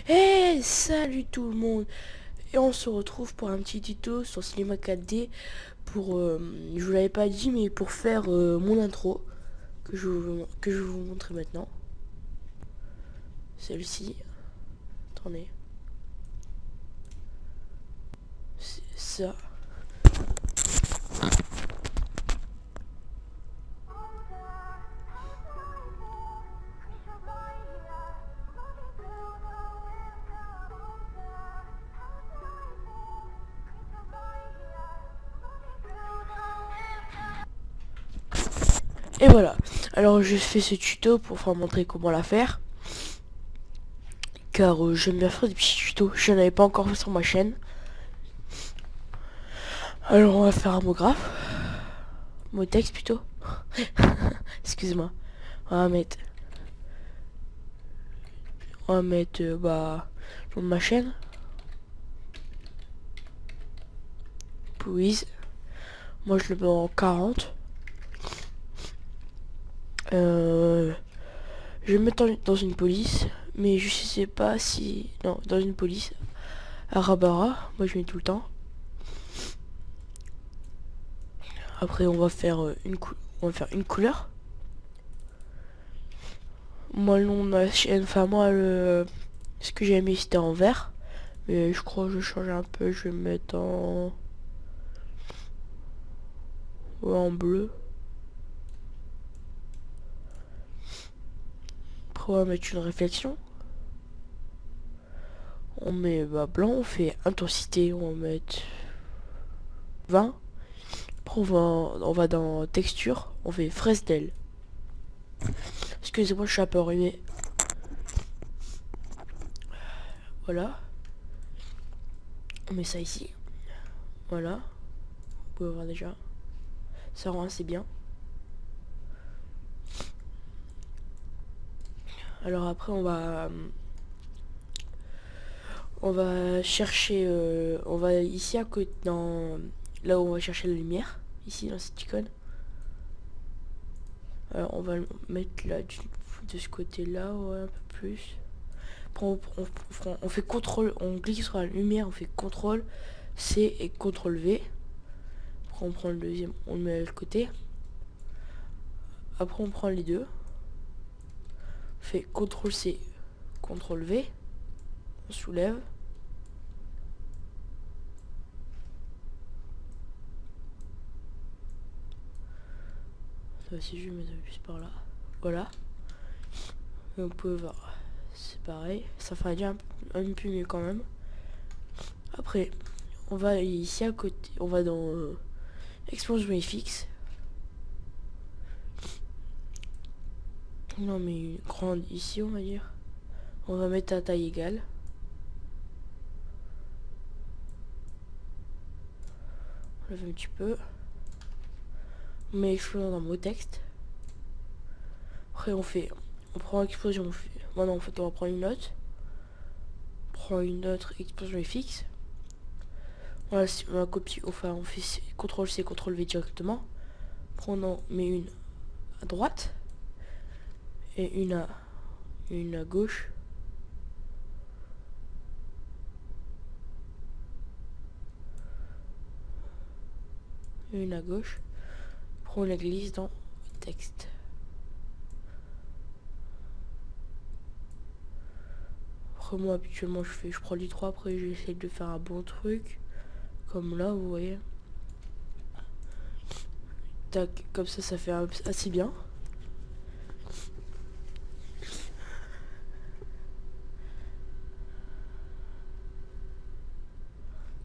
Hey, salut tout le monde. Et on se retrouve pour un petit tuto sur Cinema 4D pour, je vous l'avais pas dit, mais pour faire mon intro que je vais vous montrer maintenant. Celle-ci. Attendez. C'est ça. Et voilà. Alors je fais ce tuto pour vous montrer comment la faire. Car j'aime bien faire des petits tutos. Je n'en avais pas encore fait sur ma chaîne. Alors on va faire un mot graphe. Mot texte plutôt. Excuse-moi. On va mettre nom de ma chaîne. Please. Moi je le mets en 40. Je vais me mettre dans une police. Mais je sais pas si... Non, dans une police. Arabara. Moi je mets tout le temps. Après on va faire une couleur. Moi le nom de ma chaîne, enfin moi ce que j'ai mis c'était en vert. Mais je crois que je vais changer un peu. Je vais me mettre en... Ouais, en bleu. Après on va mettre une réflexion. On met blanc, on fait intensité, on va mettre 20. Après on va dans texture, on fait Fresnel. Excusez-moi, je suis un peu enrhumé. Voilà. On met ça ici. Voilà. Vous pouvez voir déjà. Ça rend assez bien. Alors après on va chercher, on va ici à côté, là où on va chercher la lumière, ici dans cette icône. Alors on va le mettre là de ce côté là, ouais, un peu plus. Après on fait contrôle, on clique sur la lumière, on fait contrôle C et contrôle V. Après on prend le deuxième, on le met de côté. Après on prend les deux, on fait contrôle C, contrôle V, on soulève. Si je mets un peu plus par là, voilà. Et on peut voir, c'est pareil, ça fera déjà un peu mieux quand même. Après on va ici à côté, on va dans explosion FX. Non mais grande ici on va dire. On va mettre à taille égale. On lève un petit peu. On met explosion dans mot texte. Après on prend explosion, on fait. Maintenant en fait on va prendre une note. On prend une autre explosion FX. Voilà, on a copié, enfin on fait CTRL C, CTRL V directement. Après on en met une à droite. Et une à gauche. Une à gauche. Après on la glisse dans texte. Après moi habituellement je prends les trois, après j'essaie de faire un bon truc. Comme là vous voyez. Tac, comme ça fait assez bien.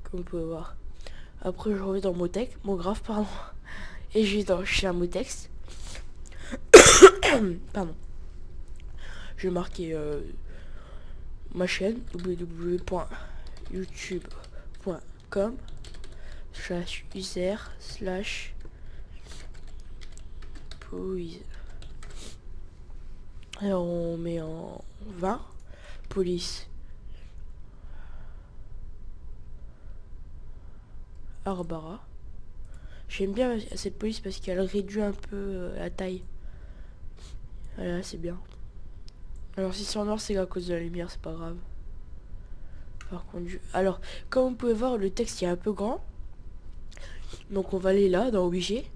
Comme vous pouvez voir. Après je reviens dans mot graphe pardon. Et je vais chez un mot texte. Pardon. Je vais marquer ma chaîne www.youtube.com/user/police. Alors on met en 20 police Arbara. J'aime bien cette police parce qu'elle réduit un peu la taille. Voilà, c'est bien. Alors si c'est en noir, c'est à cause de la lumière, c'est pas grave. Par contre, alors, comme vous pouvez voir, le texte est un peu grand. Donc on va aller là, dans objet,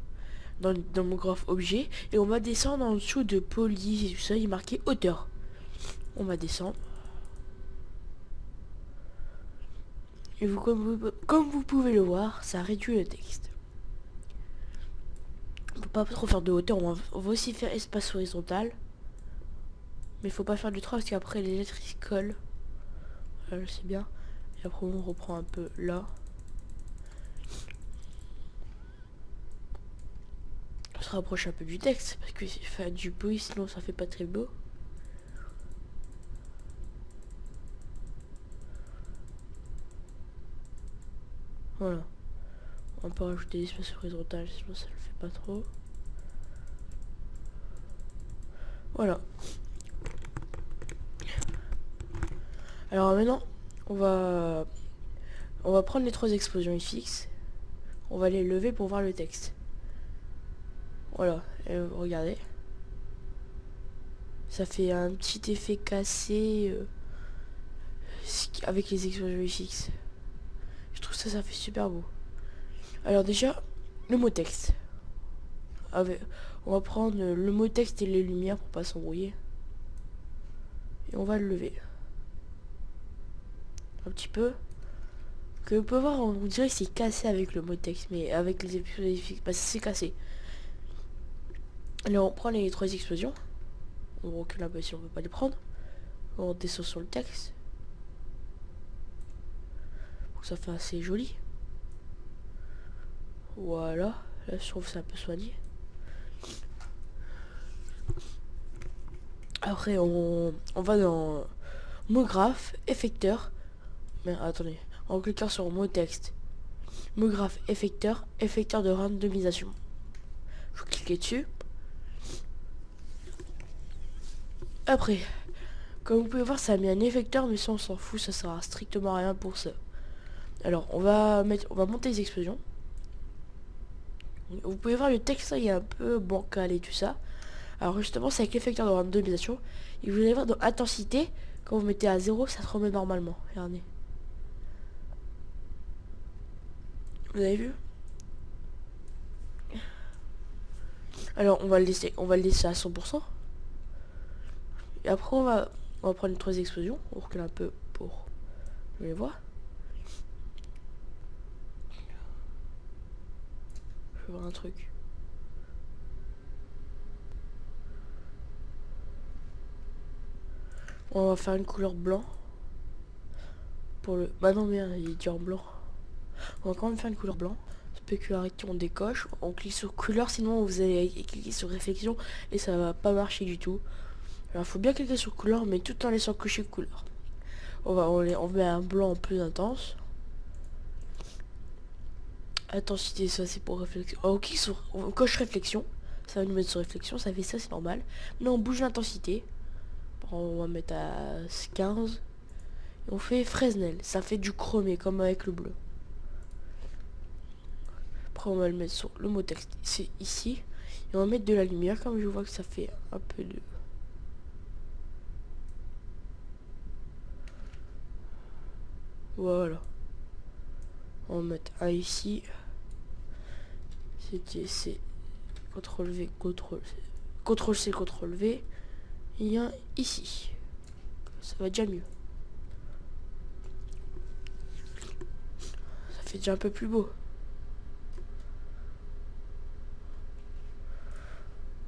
dans mon graphe objet, et on va descendre en dessous de police et tout ça, il est marqué hauteur. On va descendre. Et comme vous pouvez le voir, ça réduit le texte. On peut pas trop faire de hauteur, on va aussi faire espace horizontal. Mais il faut pas faire du 3 parce qu'après les lettres ils se collent. Voilà, c'est bien. Et après on reprend un peu là. On se rapproche un peu du texte parce que c'est fait du bruit sinon ça fait pas très beau. Voilà. On peut rajouter l'espace horizontal sinon ça le fait pas trop. Voilà. Alors maintenant on va prendre les 3 explosions fixes. On va les lever pour voir le texte. Voilà, et regardez. Ça fait un petit effet cassé avec les explosions fixes. Je trouve ça fait super beau. Alors déjà, le mot texte. On va prendre le mot texte et les lumières pour pas s'embrouiller. Et on va le lever. Un petit peu. Que vous pouvez voir, on dirait que c'est cassé avec le mot texte. Mais avec les explosions fixes, bah c'est cassé. Alors on prend les 3 explosions. On recule un peu si on veut pas les prendre. On descend sur le texte. Pour que ça fait assez joli. Voilà. Là je trouve ça un peu soigné. Après on va dans mot graphe, effecteur. Mais attendez. En cliquant sur mot texte. Mot graphe, effecteur de randomisation. Je vais cliquer dessus. Après, comme vous pouvez voir, ça a mis un effecteur, mais ça on s'en fout, ça sert à strictement rien pour ça. Alors, on va monter les explosions. Vous pouvez voir le texte, là, il est un peu bancal et tout ça. Alors justement, c'est avec l'effecteur de randomisation. Et vous allez voir dans intensité, quand vous mettez à 0, ça se remet normalement. Regardez. Vous avez vu? Alors, on va le laisser à 100%. Et après, on va prendre les 3 explosions. On recule un peu pour les voir. Je vais voir un truc. On va faire une couleur blanc. Pour le... Bah non, merde, il est dit en blanc. On va quand même faire une couleur blanc. Spécularité, on décoche. On clique sur couleur, sinon vous allez cliquer sur réflexion et ça va pas marcher du tout. Alors, il faut bien cliquer sur couleur, mais tout en laissant cocher couleur. On met un blanc plus intense. Intensité, ça c'est pour réflexion. On coche réflexion. Ça va nous mettre sur réflexion, ça fait ça, c'est normal. Là, on bouge l'intensité. On va mettre à 15. Et on fait Fresnel. Ça fait du chromé, comme avec le bleu. Après, on va le mettre sur le mot texte. C'est ici. Et on va mettre de la lumière, comme je vois que ça fait un peu de... Voilà. On va mettre un ici. C'est CTRL V, CTRL C, CTRL V. Il y a un ici. Ça va déjà mieux. Ça fait déjà un peu plus beau.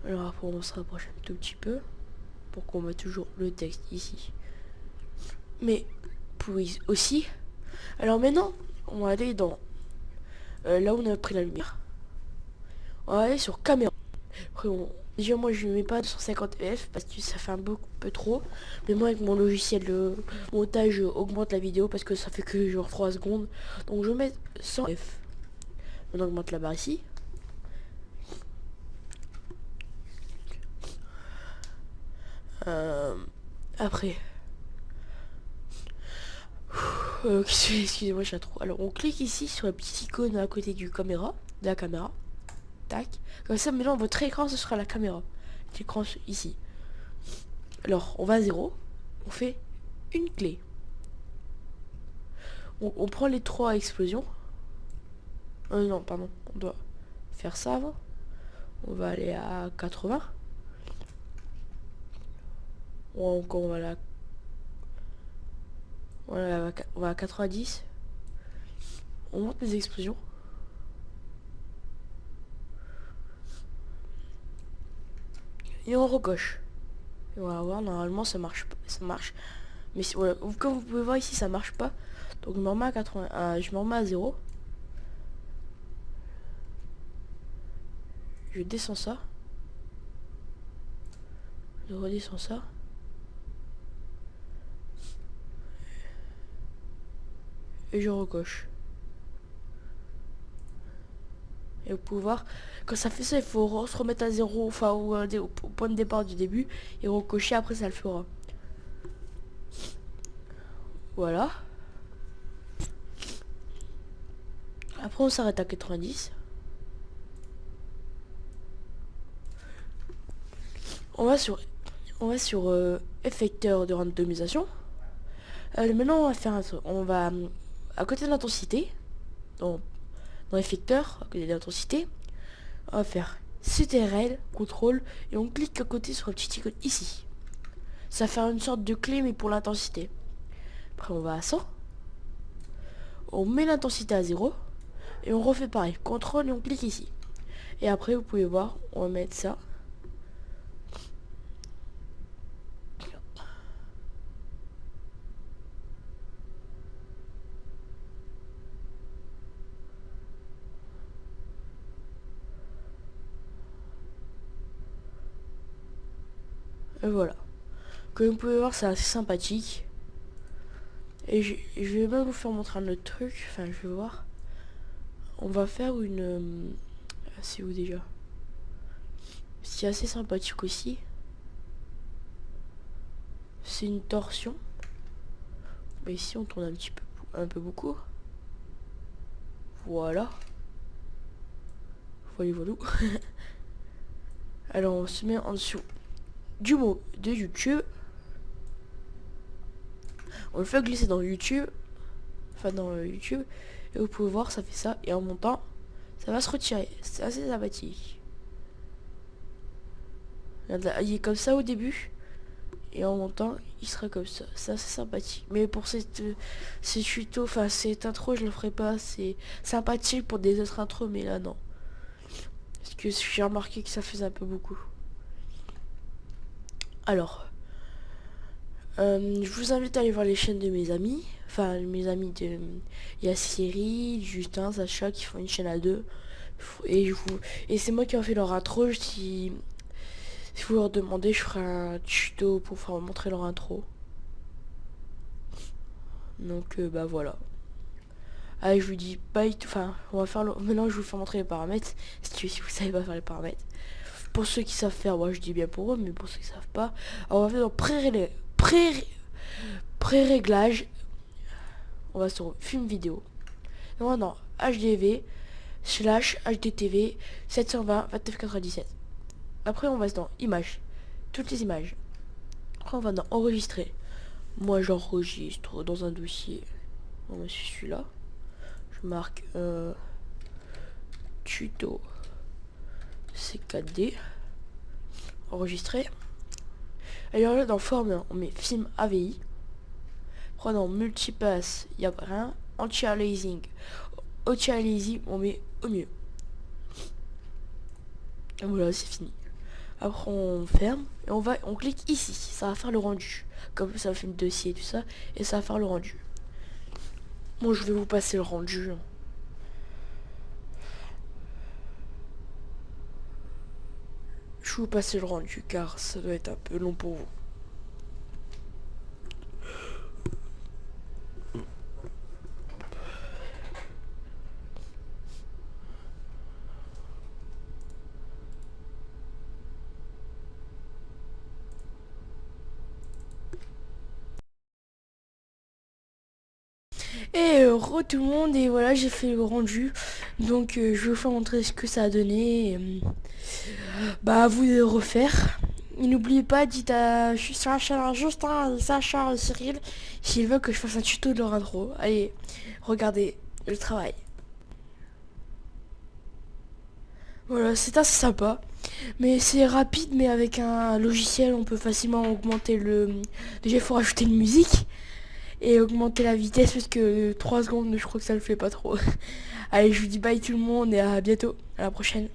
Alors après on se rapproche un tout petit peu. Pour qu'on mette toujours le texte ici. Mais pour aussi. Alors maintenant, on va aller dans là où on a pris la lumière. On va aller sur caméra. Après, déjà moi je ne mets pas 250 fps parce que ça fait un peu trop. Mais moi avec mon logiciel de montage augmente la vidéo parce que ça fait que genre 3 secondes. Donc je mets 100 f. On augmente la barre ici. Après. Excusez-moi, j'ai trop. Alors, on clique ici sur la petite icône à côté de la caméra. Tac. Comme ça, maintenant, votre écran, ce sera la caméra. L'écran ici. Alors, on va à 0. On fait une clé. On prend les 3 explosions. Non, pardon. On doit faire ça avant. On va aller à 80. On va à on va à 90. On monte les explosions. Et on recoche. Et on va voir, normalement ça marche. Ça marche. Mais voilà, comme vous pouvez voir ici, ça marche pas. Donc je me remets à 80. Je me remets à 0. Je descends ça. Je redescends ça. Et je recoche. Et vous pouvez voir, quand ça fait ça, il faut se remettre à 0, enfin au point de départ du début. Et recocher, après ça le fera. Voilà. Après on s'arrête à 90. On va sur effecteur de randomisation. Maintenant on va faire un truc. On va à côté de l'intensité, dans effecteur, à côté de l'intensité, on va faire CTRL, contrôle, et on clique à côté sur un petit icône ici. Ça va faire une sorte de clé mais pour l'intensité. Après on va à 100. On met l'intensité à 0. Et on refait pareil. Contrôle et on clique ici. Et après vous pouvez voir, on va mettre ça. Et voilà. Comme vous pouvez voir, c'est assez sympathique. Et je vais même vous faire montrer un autre truc. Enfin, je vais voir. On va faire une... c'est où déjà? C'est assez sympathique aussi. C'est une torsion. Mais ici, on tourne un peu beaucoup. Voilà. Voilà. Alors, on se met en dessous du mot de YouTube. On le fait glisser dans YouTube. Enfin, dans YouTube. Et vous pouvez voir, ça fait ça. Et en montant, ça va se retirer. C'est assez sympathique. Il est comme ça au début. Et en montant, il sera comme ça. C'est assez sympathique. Mais pour ces tutos, enfin cette intro, je le ferai pas. C'est sympathique pour des autres intros, mais là non. Parce que j'ai remarqué que ça faisait un peu beaucoup. Alors, je vous invite à aller voir les chaînes de mes amis. Enfin, mes amis de... Il y a Cyril, Justin, Sacha qui font une chaîne à deux. Et c'est moi qui ai fait leur intro. Si vous leur demandez, je ferai un tuto pour vous montrer leur intro. Donc bah voilà. Allez, je vous dis bye. Enfin, on va faire maintenant je vais vous faire montrer les paramètres. Si vous savez pas faire les paramètres. Pour ceux qui savent faire, moi je dis bien pour eux, mais pour ceux qui savent pas, alors on va faire dans pré-réglage. On va sur film vidéo. Et on va dans HDV / HDTV 720 2997. Après on va dans images. Toutes les images. Après on va dans enregistrer. Moi j'enregistre dans un dossier. On va sur celui-là. Je marque tuto C4D. Enregistrer. Alors là dans forme on met film AVI. Après dans multipass il n'y a rien. Anti-aliasing. Anti-aliasing on met au mieux. Et voilà, c'est fini. Après on ferme et on clique ici. Ça va faire le rendu. Comme ça fait le dossier et tout ça. Et ça va faire le rendu. Moi je vais vous passer le rendu. Je vais vous passer le rendu car ça doit être un peu long pour vous. Re tout le monde, et voilà, j'ai fait le rendu. Donc je vais vous faire montrer ce que ça a donné. Bah à vous de le refaire. Et n'oubliez pas, dites à Justin, Sacha, Cyril, s'ils veulent que je fasse un tuto de leur intro. Allez, regardez le travail. Voilà, c'est assez sympa. Mais c'est rapide, mais avec un logiciel, on peut facilement augmenter le... Déjà, il faut rajouter une musique et augmenter la vitesse parce que 3 secondes, je crois que ça le fait pas trop. Allez, je vous dis bye tout le monde et à bientôt. À la prochaine.